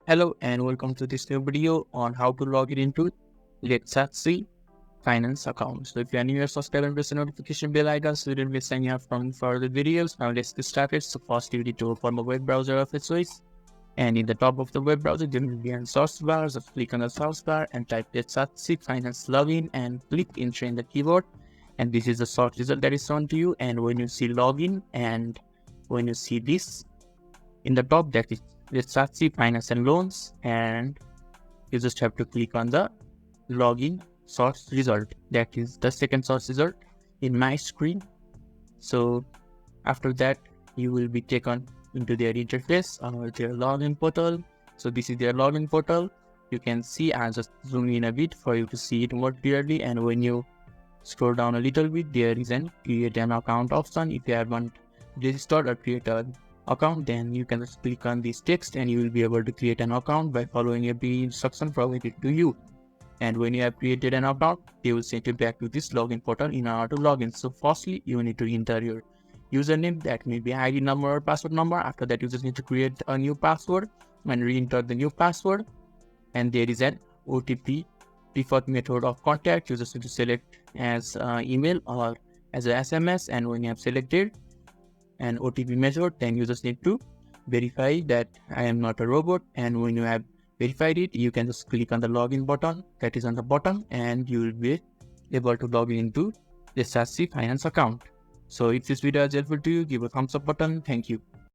Hello and welcome to this new video on how to log in into Letsatsi finance account. So if you are new here, subscribe and press the notification bell icon so you don't miss any from further videos. Now let's get started. So first you need to open the web browser of its choice, and in the top of the web browser there will be a search bar. So click on the search bar and type Letsatsi finance login and click enter in the keyboard, and this is the search result that is shown to you. And when you see login and when you see this in the top, that is Letsatsi finance and loans, and you just have to click on the login source result. That is the second source result in my screen. So after that you will be taken into their interface or their login portal. So this is their login portal. You can see, I'll just zoom in a bit for you to see it more clearly. And when you scroll down a little bit, there is an create an account option. If you haven't registered or create an account, then you can just click on this text and you will be able to create an account by following every instruction provided to you. And when you have created an account, they will send you back to this login portal in order to log in. So firstly, you need to enter your username, that may be ID number or password number. After that, you just need to create a new password and re-enter the new password. And there is an OTP default method of contact. You just need to select as email or as a SMS. And when you have selected an OTP method, then you just need to verify that I am not a robot. And when you have verified it, you can just click on the login button that is on the bottom, and you will be able to log into the Letsatsi finance account. So if this video is helpful to you, give a thumbs up button. Thank you.